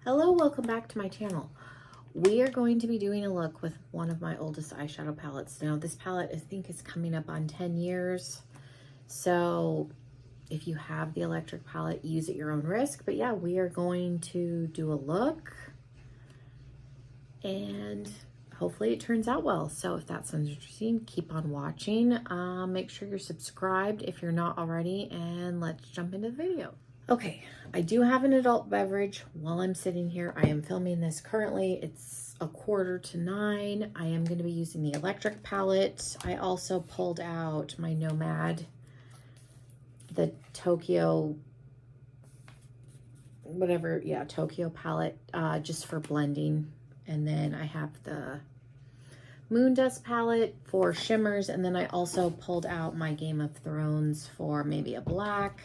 Hello, welcome back to my channel. We are going to be doing a look with one of my oldest eyeshadow palettes. Now this palette I think is coming up on 10 years. So if you have the electric palette, use at your own risk. But yeah, we are going to do a look and hopefully it turns out well. So if that sounds interesting, keep on watching. Make sure you're subscribed if you're not already, and let's jump into the video. Okay, I do have an adult beverage while I'm sitting here. I am filming this currently. It's 8:45. I am going to be using the electric palette. I also pulled out my Nomad, the Tokyo, whatever, yeah, Tokyo palette, just for blending. And then I have the Moon Dust palette for shimmers. And then I also pulled out my Game of Thrones for maybe a black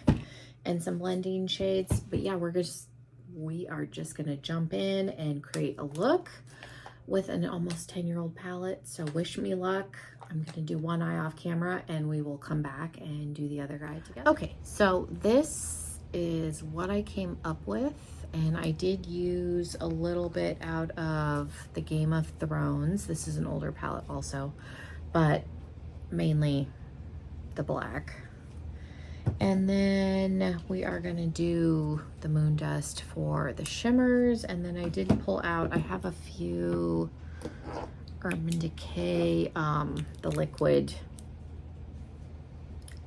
and some blending shades. But yeah, we are just gonna jump in and create a look with an almost 10-year-old palette. So wish me luck. I'm gonna do one eye off camera and we will come back and do the other eye together. Okay, so this is what I came up with, and I did use a little bit out of the Game of Thrones. This is an older palette also, but mainly the black. And then we are gonna do the Moon Dust for the shimmers. And then I did pull out, I have a few Urban Decay, the liquid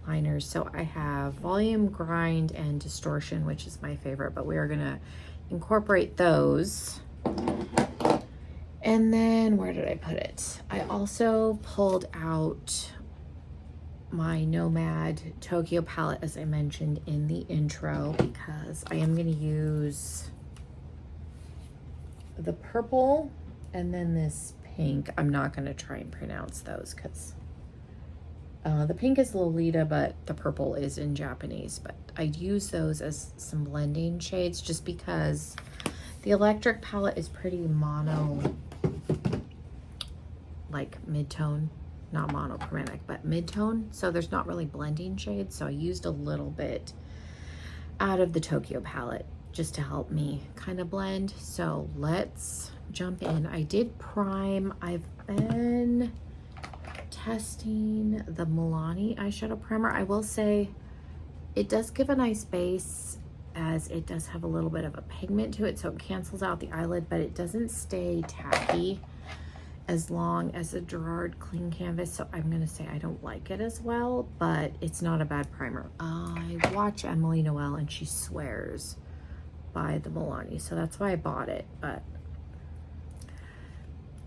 liners. So I have Volume, Grind, and Distortion, which is my favorite, but we are gonna incorporate those. And then where did I put it? I also pulled out my Nomad Tokyo palette, as I mentioned in the intro, because I am going to use the purple and then this pink. I'm not going to try and pronounce those because the pink is Lolita, but the purple is in Japanese. But I'd use those as some blending shades just because the electric palette is pretty mono, like mid-tone. Not monochromatic, but mid-tone. So there's not really blending shades. So I used a little bit out of the Tokyo palette just to help me kind of blend. So let's jump in. I did prime. I've been testing the Milani eyeshadow primer. I will say it does give a nice base, as it does have a little bit of a pigment to it. So it cancels out the eyelid, but it doesn't stay tacky as long as a Gerard clean canvas. So I'm gonna say I don't like it as well, but it's not a bad primer. I watch Emily Noel and she swears by the Milani, so that's why I bought it. But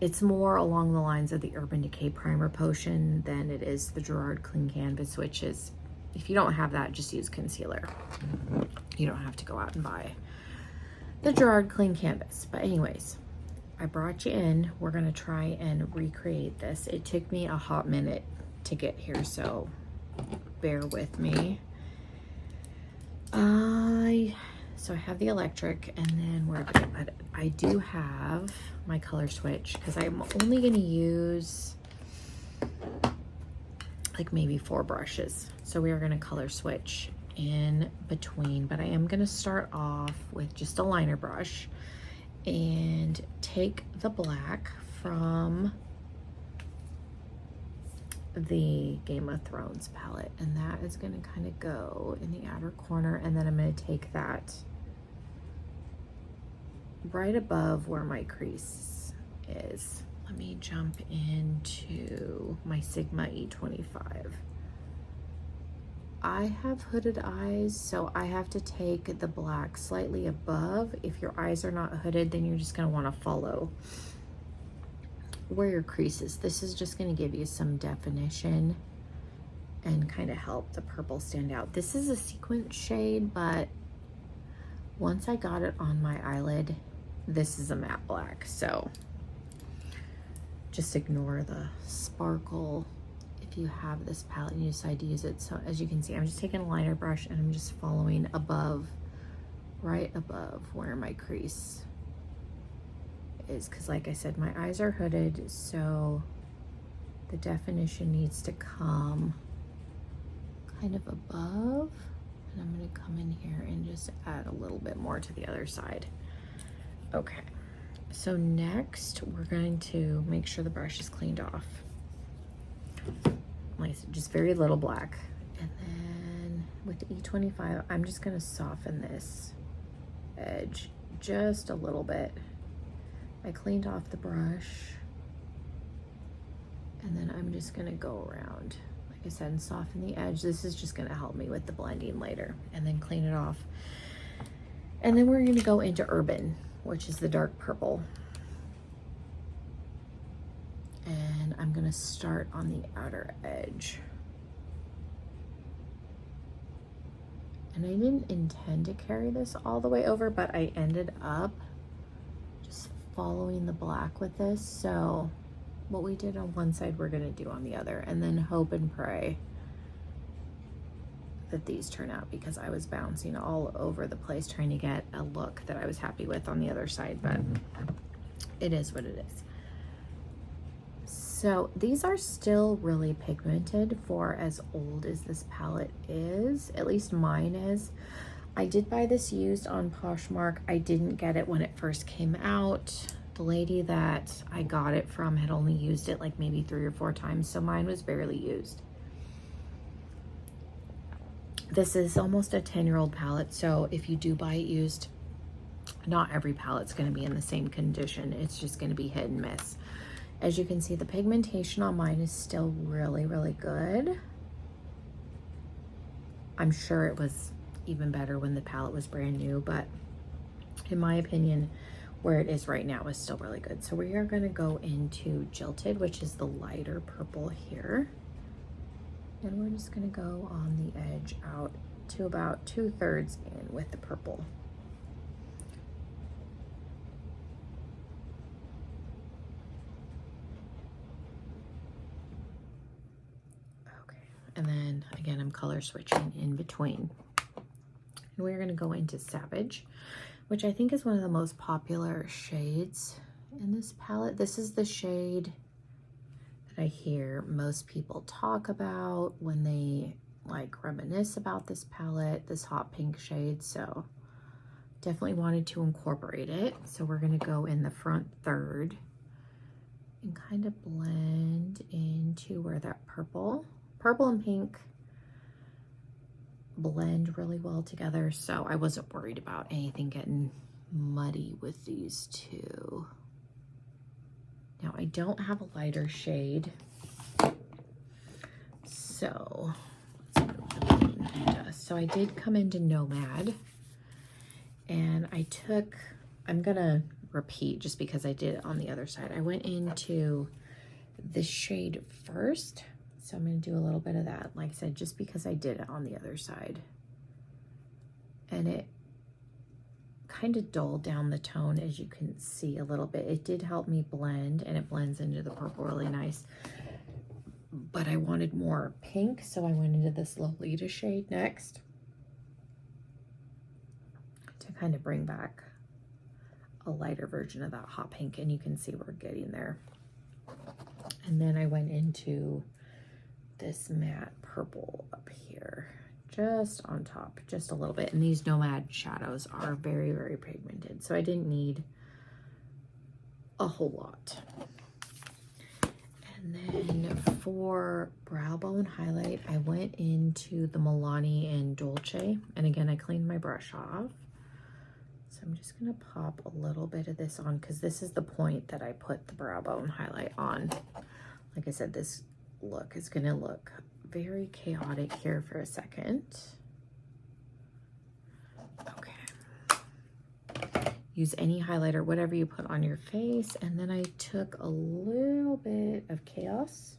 it's more along the lines of the Urban Decay primer potion than it is the Gerard clean canvas, which is, if you don't have that, just use concealer. You don't have to go out and buy the Gerard clean canvas. But anyways, I brought you in. We're gonna try and recreate this. It took me a hot minute to get here, so bear with me. So I have the electric, and then where did I put it? I do have my color switch because I'm only gonna use like maybe 4 brushes. So we are gonna color switch in between, but I am gonna start off with just a liner brush and take the black from the Game of Thrones palette, and that is going to kind of go in the outer corner. And then I'm going to take that right above where my crease is. Let me jump into my Sigma E25. I have hooded eyes, so I have to take the black slightly above. If your eyes are not hooded, then you're just gonna wanna follow where your crease is. This is just gonna give you some definition and kind of help the purple stand out. This is a sequin shade, but once I got it on my eyelid, this is a matte black. So just ignore the sparkle if you have this palette and you decide to use it. So as you can see, I'm just taking a liner brush and I'm just following above, right above where my crease is, because like I said, my eyes are hooded, so the definition needs to come kind of above. And I'm going to come in here and just add a little bit more to the other side. Okay, so next we're going to make sure the brush is cleaned off. Like I said, just very little black. And then with the E25, I'm just gonna soften this edge just a little bit. I cleaned off the brush, and then I'm just gonna go around, like I said, and soften the edge. This is just gonna help me with the blending later, and then clean it off. And then we're gonna go into Urban, which is the dark purple. And I'm gonna start on the outer edge. And I didn't intend to carry this all the way over, but I ended up just following the black with this. So what we did on one side, we're gonna do on the other, and then hope and pray that these turn out, because I was bouncing all over the place trying to get a look that I was happy with on the other side, but it is what it is. So these are still really pigmented for as old as this palette is, at least mine is. I did buy this used on Poshmark. I didn't get it when it first came out. The lady that I got it from had only used it like maybe 3 or 4 times, so mine was barely used. This is almost a 10-year-old palette, so if you do buy it used, not every palette's going to be in the same condition. It's just going to be hit and miss. As you can see, the pigmentation on mine is still really, really good. I'm sure it was even better when the palette was brand new, but in my opinion, where it is right now is still really good. So we are going to go into Jilted, which is the lighter purple here. And we're just going to go on the edge out to about 2/3 in with the purple. Okay, and then again, I'm color switching in between. And we're going to go into Savage, which I think is one of the most popular shades in this palette. This is the shade that I hear most people talk about when they like reminisce about this palette, this hot pink shade. So definitely wanted to incorporate it. So we're going to go in the front third and kind of blend into where that purple and pink blend really well together, so I wasn't worried about anything getting muddy with these two. Now I don't have a lighter shade, so I did come into Nomad, and I'm gonna repeat just because I did it on the other side. I went into this shade first. So I'm going to do a little bit of that, like I said, just because I did it on the other side. And it kind of dulled down the tone, as you can see a little bit. It did help me blend, and it blends into the purple really nice. But I wanted more pink, so I went into this Lolita shade next to kind of bring back a lighter version of that hot pink, and you can see we're getting there. And then I went into this matte purple up here, just on top, just a little bit. And these Nomad shadows are very, very pigmented, so I didn't need a whole lot. And then for brow bone highlight, I went into the Milani and Dolce, and again, I cleaned my brush off. So I'm just gonna pop a little bit of this on, because this is the point that I put the brow bone highlight on. Like I said, this look is going to look very chaotic here for a second. Okay. Use any highlighter, whatever you put on your face. And then I took a little bit of Chaos,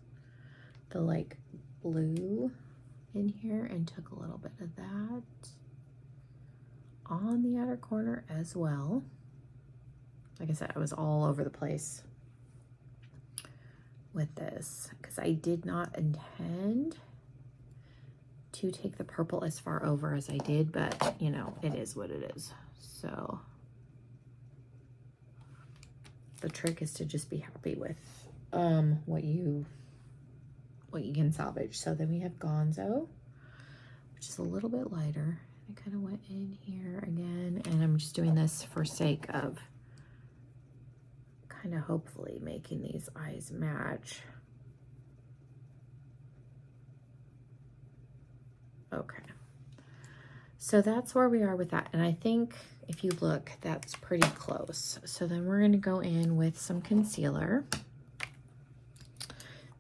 the like blue in here, and took a little bit of that on the outer corner as well. Like I said, I was all over the place with this because I did not intend to take the purple as far over as I did, but you know, it is what it is. So the trick is to just be happy with what you can salvage. So then we have Gonzo, which is a little bit lighter. I kind of went in here again, and I'm just doing this for sake of kind of hopefully making these eyes match. Okay. So that's where we are with that. And I think if you look, that's pretty close. So then we're going to go in with some concealer.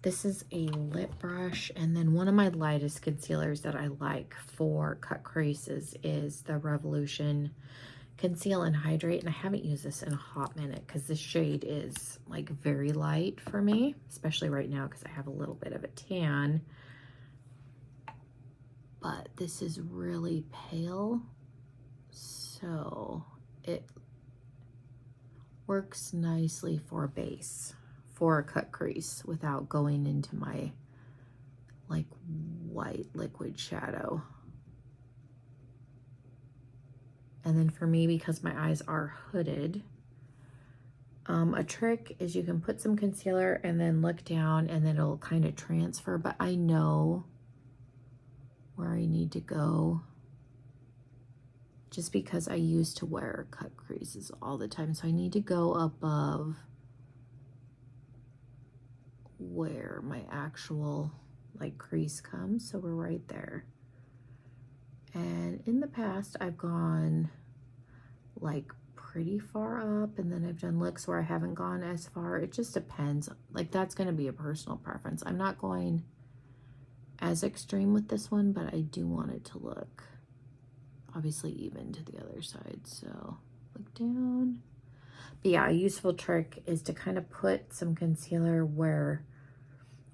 This is a lip brush. And then one of my lightest concealers that I like for cut creases is the Revolution Conceal and Hydrate. And I haven't used this in a hot minute because this shade is like very light for me, especially right now because I have a little bit of a tan. But this is really pale, so it works nicely for a base, for a cut crease, without going into my like white liquid shadow. And then for me, because my eyes are hooded, a trick is you can put some concealer and then look down and then it'll kind of transfer, but I know where I need to go just because I used to wear cut creases all the time. So I need to go above where my actual like crease comes. So we're right there. And in the past, I've gone like pretty far up, and then I've done looks where I haven't gone as far. It just depends. Like that's going to be a personal preference. I'm not going as extreme with this one, but I do want it to look obviously even to the other side. So look down. But yeah, a useful trick is to kind of put some concealer where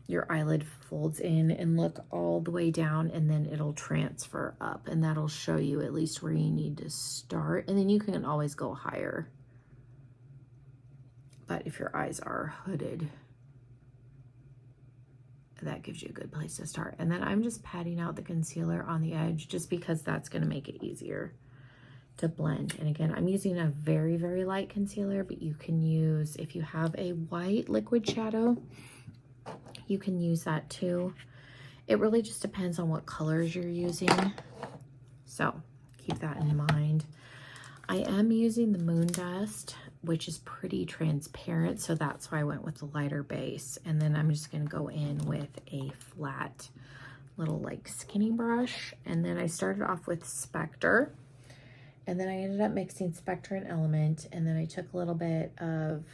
your eyelid folds in and look all the way down, and then it'll transfer up, and that'll show you at least where you need to start. And then you can always go higher. But if your eyes are hooded, that gives you a good place to start. And then I'm just patting out the concealer on the edge just because that's going to make it easier to blend. And again, I'm using a very, very light concealer, but you can use, if you have a white liquid shadow, you can use that too. It really just depends on what colors you're using. So keep that in mind. I am using the Moon Dust, which is pretty transparent, so that's why I went with the lighter base. And then I'm just going to go in with a flat little like skinny brush. And then I started off with Spectre, and then I ended up mixing Spectre and Element, and then I took a little bit of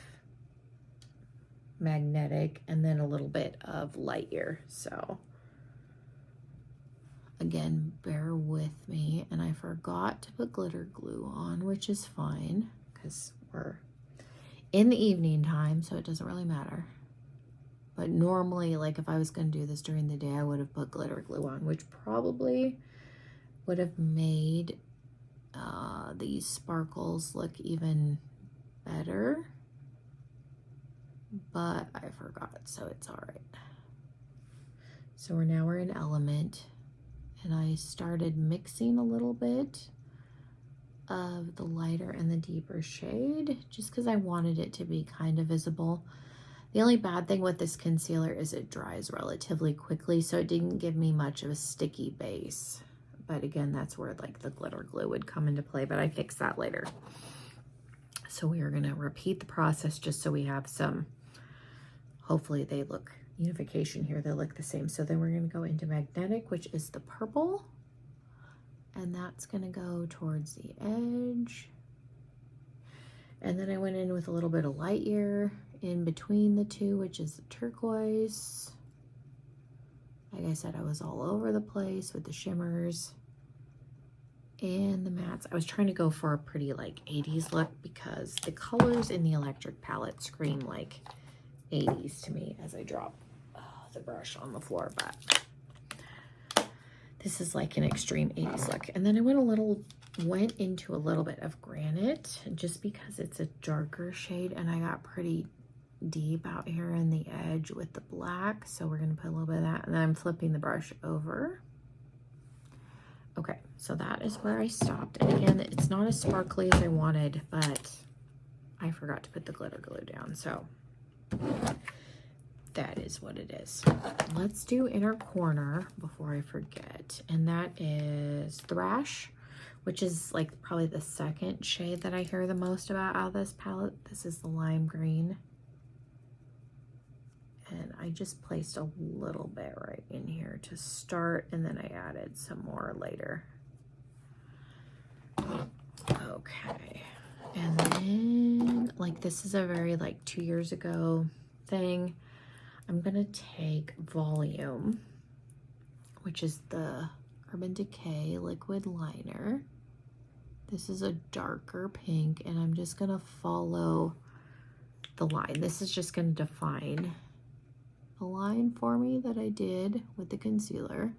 Magnetic and then a little bit of Lightyear. So again, bear with me. And I forgot to put glitter glue on, which is fine because we're in the evening time, so it doesn't really matter. But normally, like if I was going to do this during the day, I would have put glitter glue on, which probably would have made these sparkles look even better. But I forgot, so it's all right. So we're in Element, and I started mixing a little bit of the lighter and the deeper shade just because I wanted it to be kind of visible. The only bad thing with this concealer is it dries relatively quickly, so it didn't give me much of a sticky base. But again, that's where like the glitter glue would come into play, but I fixed that later. So we are going to repeat the process just so we have some, hopefully they look, unification here, they look the same. So then we're going to go into Magnetic, which is the purple. And that's going to go towards the edge. And then I went in with a little bit of Lightyear in between the two, which is the turquoise. Like I said, I was all over the place with the shimmers and the mattes. I was trying to go for a pretty like 80s look because the colors in the electric palette scream like 80s to me as I drop the brush on the floor, but this is like an extreme 80s look. And then I went into a little bit of Granite just because it's a darker shade, and I got pretty deep out here in the edge with the black. So we're going to put a little bit of that, and then I'm flipping the brush over. Okay, so that is where I stopped. And again, it's not as sparkly as I wanted, but I forgot to put the glitter glue down. So that is what it is. Let's do Inner Corner before I forget. And that is Thrash, which is like probably the second shade that I hear the most about out of this palette. This is the lime green. And I just placed a little bit right in here to start, and then I added some more later. Okay, and then like this is a very like 2 years ago thing. I'm gonna take Volume, which is the Urban Decay liquid liner. This is a darker pink, and I'm just gonna follow the line. This is just gonna define the line for me that I did with the concealer.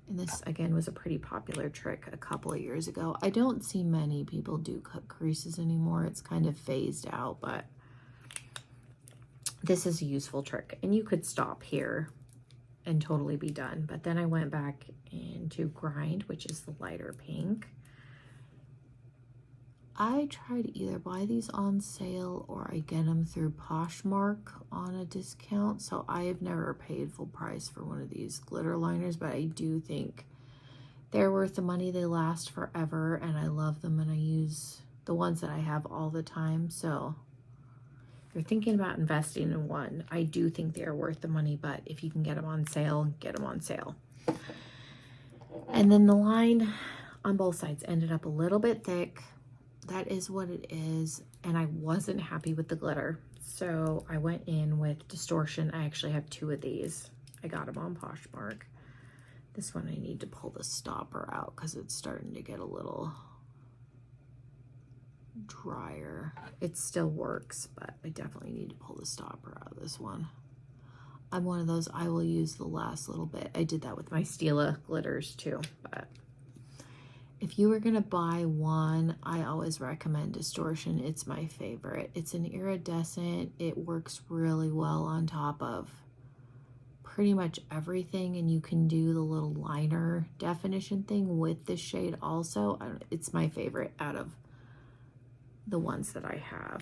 And this, again, was a pretty popular trick a couple of years ago. I don't see many people do cut creases anymore. It's kind of phased out, but this is a useful trick. And you could stop here and totally be done. But then I went back into Grind, which is the lighter pink. I try to either buy these on sale or I get them through Poshmark on a discount. So I have never paid full price for one of these glitter liners, but I do think they're worth the money. They last forever and I love them, and I use the ones that I have all the time. So if you're thinking about investing in one, I do think they are worth the money, but if you can get them on sale, get them on sale. And then the line on both sides ended up a little bit thick. That is what it is, and I wasn't happy with the glitter, so I went in with Distortion. I actually have 2 of these. I got them on Poshmark. This one I need to pull the stopper out because it's starting to get a little drier. It still works, but I definitely need to pull the stopper out of this one. I'm one of those, I will use the last little bit. I did that with my Stila glitters too, but if you were gonna buy one, I always recommend Distortion. It's my favorite. It's an iridescent. It works really well on top of pretty much everything, and you can do the little liner definition thing with this shade also. It's my favorite out of the ones that I have.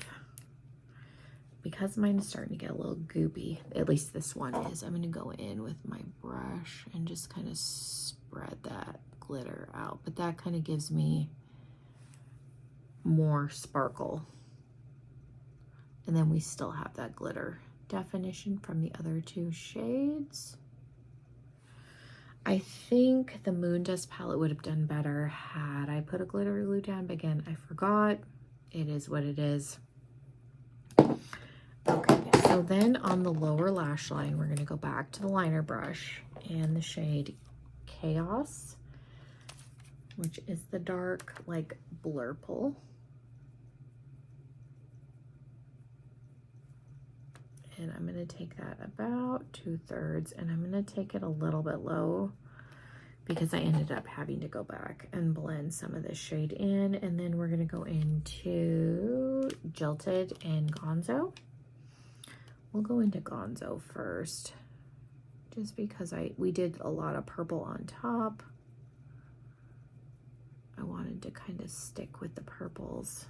Because mine is starting to get a little goopy, at least this one is, I'm gonna go in with my brush and just kind of spread that glitter out, but that kind of gives me more sparkle. And then we still have that glitter definition from the other 2 shades. I think the Moon Dust palette would have done better had I put a glitter glue down, but again, I forgot. It is what it is. Okay, so then on the lower lash line, we're going to go back to the liner brush and the shade Chaos, which is the dark, like, blurple. And I'm going to take that about 2/3, and I'm going to take it a little bit low because I ended up having to go back and blend some of this shade in. And then we're going to go into Jilted and Gonzo. We'll go into Gonzo first, just because we did a lot of purple on top. I wanted to kind of stick with the purples.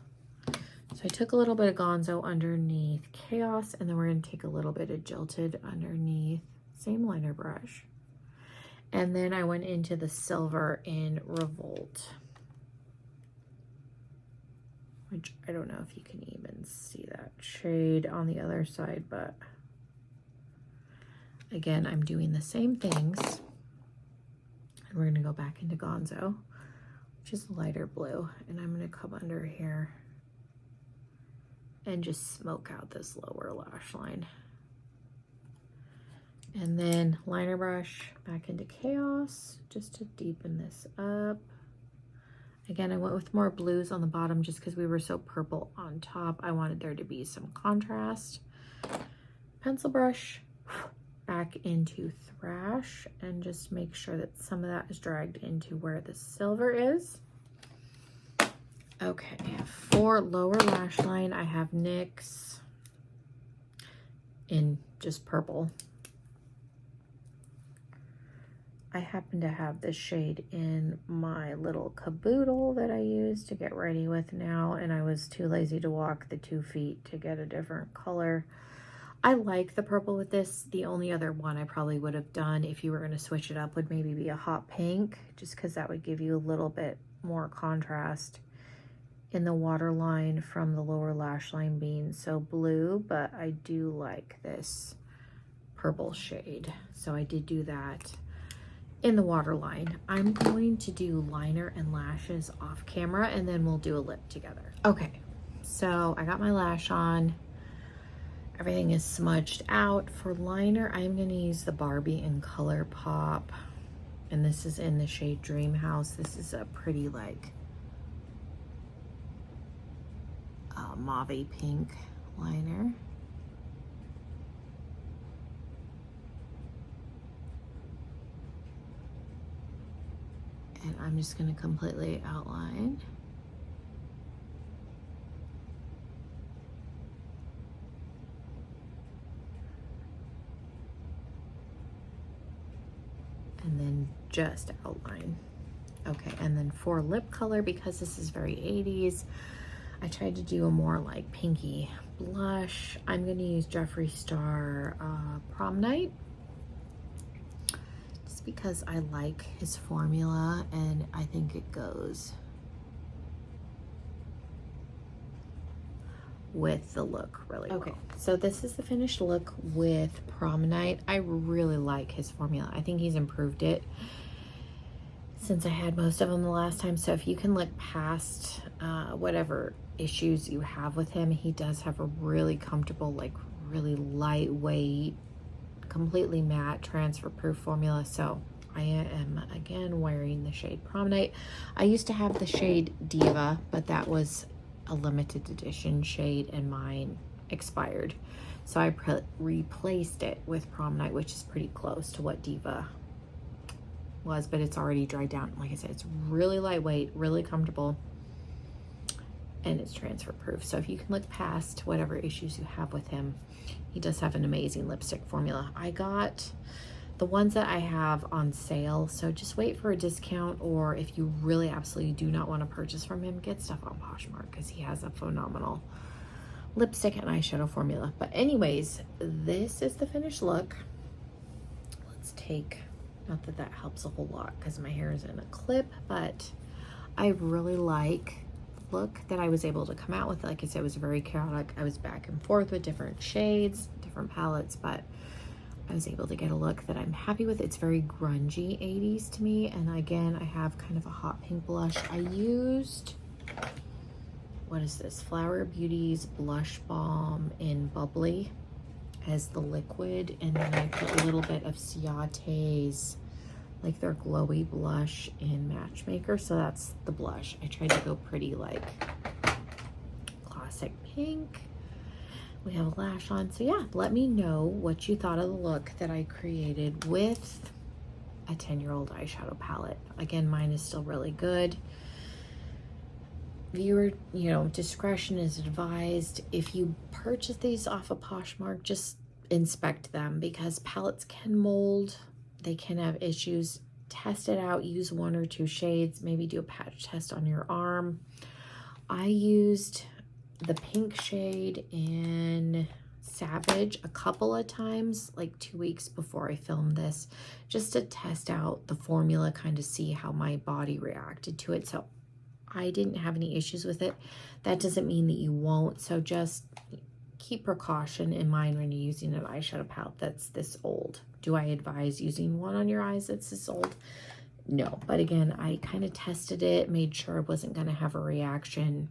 So I took a little bit of Gonzo underneath Chaos, and then we're going to take a little bit of Jilted underneath, same liner brush. And then I went into the silver in Revolt, which I don't know if you can even see that shade on the other side, but again, I'm doing the same things. And we're going to go back into Gonzo, which is lighter blue, and I'm going to come under here and just smoke out this lower lash line. And then liner brush back into Chaos just to deepen this up. Again, I went with more blues on the bottom just because we were so purple on top. I wanted there to be some contrast. Pencil brush back into Thrash and just make sure that some of that is dragged into where the silver is. Okay, for lower lash line, I have NYX in just purple. I happen to have this shade in my little caboodle that I use to get ready with now, and I was too lazy to walk the 2 feet to get a different color. I like the purple with this. The only other one I probably would have done if you were going to switch it up would maybe be a hot pink, just because that would give you a little bit more contrast in the waterline from the lower lash line being so blue, but I do like this purple shade. So I did do that in the waterline. I'm going to do liner and lashes off camera, and then we'll do a lip together. Okay, so I got my lash on. Everything is smudged out. For liner, I'm going to use the Barbie in Color Pop, and this is in the shade Dream House. This is a pretty like mauve pink liner. And I'm just going to completely outline. And then just outline. Okay, and then for lip color, because this is very 80s, I tried to do a more like pinky blush. I'm going to use Jeffree Star Prom Night, just because I like his formula and I think it goes with the look really well. Okay, so this is the finished look with Prom Night. I really like his formula. I think he's improved it since I had most of them the last time. So if you can look past whatever issues you have with him, he does have a really comfortable, like really lightweight, completely matte, transfer proof formula. So I am again wearing the shade Prom Night. I used to have the shade Diva, but that was a limited edition shade and mine expired. So I replaced it with Prom Night, which is pretty close to what Diva was, but it's already dried down. Like I said, it's really lightweight, really comfortable, and it's transfer proof. So if you can look past whatever issues you have with him, he does have an amazing lipstick formula. I got the ones that I have on sale, so just wait for a discount, or if you really absolutely do not want to purchase from him, get stuff on Poshmark, because he has a phenomenal lipstick and eyeshadow formula. But anyways, this is the finished look. Let's take, not that that helps a whole lot because my hair is in a clip, but I really like the look that I was able to come out with. Like I said, it was very chaotic. I was back and forth with different shades, different palettes, but I was able to get a look that I'm happy with. It's very grungy 80s to me. And again, I have kind of a hot pink blush. I used, what is this? Flower Beauty's Blush Balm in Bubbly as the liquid. And then I put a little bit of Ciate's, like their glowy blush in Matchmaker. So that's the blush. I tried to go pretty like classic pink. We have a lash on. So yeah, let me know what you thought of the look that I created with a 10-year-old eyeshadow palette. Again, mine is still really good. Viewer, discretion is advised. If you purchase these off of Poshmark, just inspect them, because palettes can mold. They can have issues. Test it out. Use 1 or 2 shades. Maybe do a patch test on your arm. I used the pink shade in Savage a couple of times, like 2 weeks before I filmed this, just to test out the formula, kind of see how my body reacted to it. So I didn't have any issues with it. That doesn't mean that you won't. So just keep precaution in mind when you're using an eyeshadow palette that's this old. Do I advise using one on your eyes that's this old? No. But again, I kind of tested it, made sure I wasn't going to have a reaction.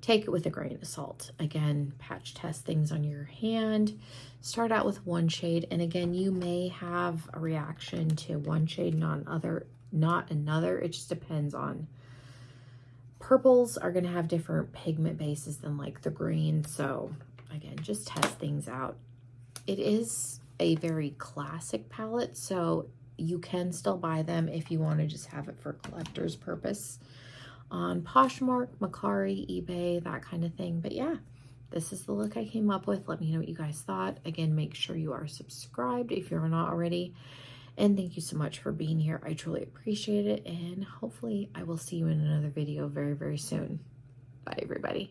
Take it with a grain of salt. Again, patch test things on your hand. Start out with one shade, and again, you may have a reaction to one shade, not another. It just depends on. Purples are going to have different pigment bases than like the green. So again, just test things out. It is a very classic palette, so you can still buy them if you want to just have it for collector's purpose on Poshmark, Mercari, eBay, that kind of thing. But yeah, this is the look I came up with. Let me know what you guys thought. Again, make sure you are subscribed if you're not already. And thank you so much for being here. I truly appreciate it. And hopefully I will see you in another video very, very soon. Bye, everybody.